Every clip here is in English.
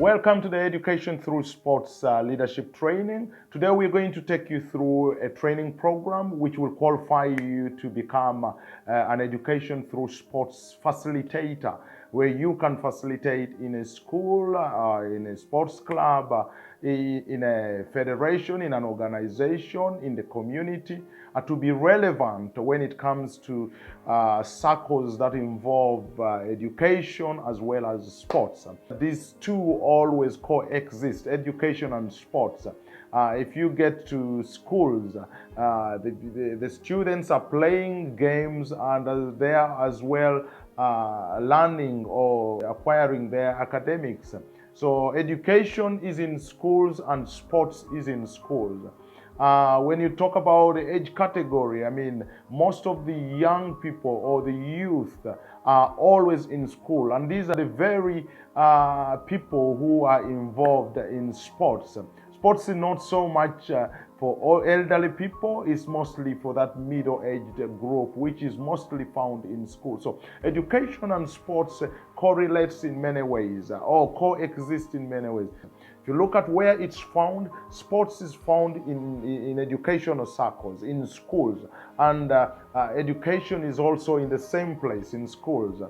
Welcome to the Education Through Sports Leadership Training. Today we're going to take you through a training program which will qualify you to become an Education Through Sports facilitator, where you can facilitate in a school, in a sports club, in a federation, in an organization, in the community, to be relevant when it comes to circles that involve education as well as sports. These two always coexist, education and sports. If you get to schools, the students are playing games and they are as well learning or acquiring their academics. So education is in schools and sports is in schools. When you talk about the age category, I mean, most of the young people or the youth are always in school, and these are the very people who are involved in sports. Sports is not so much for all elderly people, it's mostly for that middle-aged group, which is mostly found in school. So education and sports correlates in many ways, or coexist in many ways. If you look at where it's found, sports is found in educational circles, in schools, and education is also in the same place, in schools.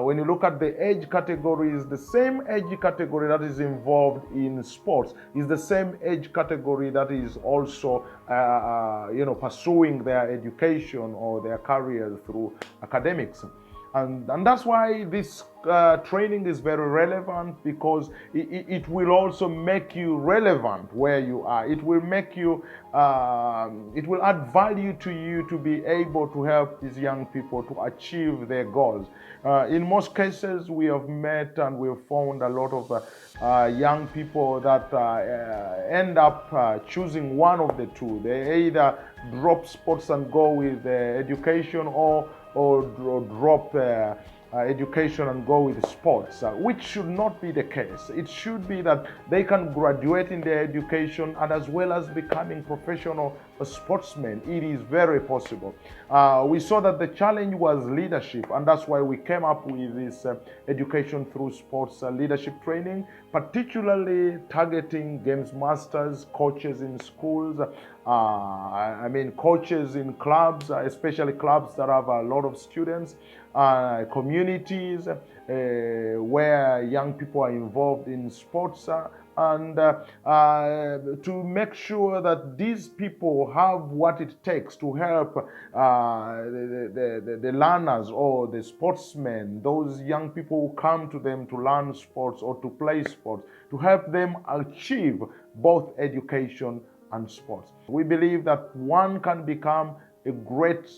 When you look at the age categories, the same age category that is involved in sports is the same age category that is also pursuing their education or their career through academics. And that's why this training is very relevant, because it will also make you relevant where you are. It will make you, it will add value to you to be able to help these young people to achieve their goals. In most cases, we have met and we have found a lot of young people that end up choosing one of the two. They either drop sports and go with education, or drop education and go with sports, which should not be the case. It should be that they can graduate in their education and as well as becoming professional sportsmen. It is very possible. We saw that the challenge was leadership, and that's why we came up with this education through sports leadership training, particularly targeting games masters, coaches in schools, coaches in clubs, especially clubs that have a lot of students, communities where young people are involved in sports, and to make sure that these people have what it takes to help the learners or the sportsmen, those young people who come to them to learn sports or to play sports, to help them achieve both education and sports. We believe that one can become a great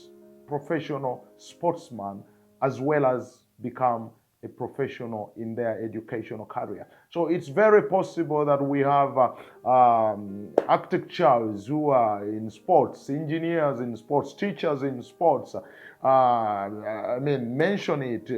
professional sportsman as well as become a professional in their educational career. So it's very possible that we have architects who are in sports, engineers in sports, teachers in sports, mention it,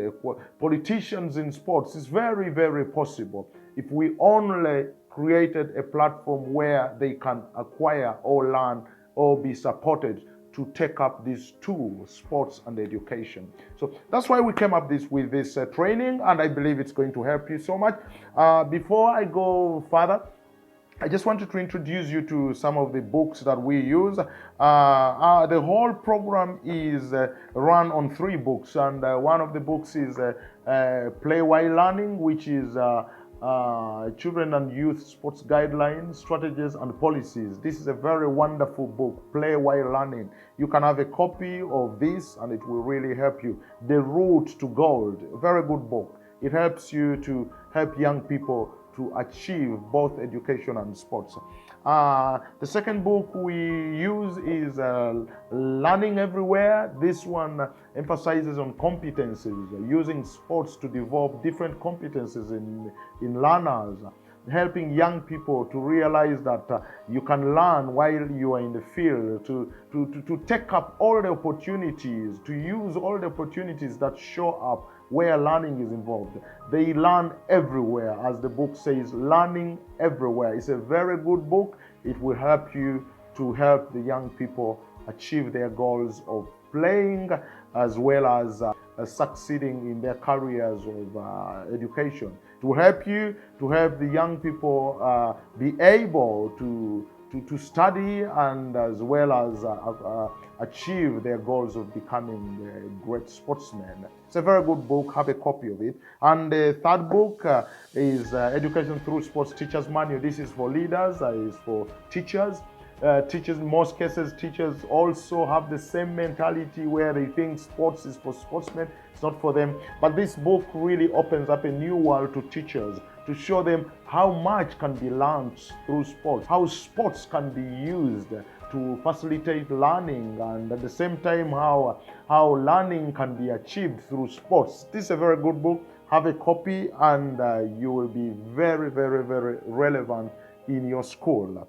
politicians in sports. It's very, very possible if we only created a platform where they can acquire or learn or be supported to take up these two, sports and education. So that's why we came up with this training, and I believe it's going to help you so much. Before I go further, I just wanted to introduce you to some of the books that we use. The whole program is run on 3 books, and one of the books is Play While Learning, which is Children and Youth Sports Guidelines, Strategies and Policies. This is a very wonderful book, Play While Learning. You can have a copy of this and it will really help you. The Route to Gold, a very good book. It helps you to help young people to achieve both education and sports. The second book we use is Learning Everywhere. This one emphasizes on competencies, using sports to develop different competencies in learners, helping young people to realize that you can learn while you are in the field, to take up all the opportunities, to use all the opportunities that show up where learning is involved. They learn everywhere, as the book says, Learning Everywhere. It's a very good book. It will help you to help the young people achieve their goals of playing as well as succeeding in their careers of education. It will help you to help the young people be able to study and as well as achieve their goals of becoming great sportsmen. It's a very good book. Have a copy of it. And the third book is Education Through Sports Teachers Manual. This is for leaders, is for teachers. Teachers, in most cases, teachers also have the same mentality where they think sports is for sportsmen. It's not for them. But this book really opens up a new world to teachers to show them how much can be learned through sports, how sports can be used to facilitate learning, and at the same time how learning can be achieved through sports. This is a very good book. Have a copy and you will be very, very, very relevant in your school.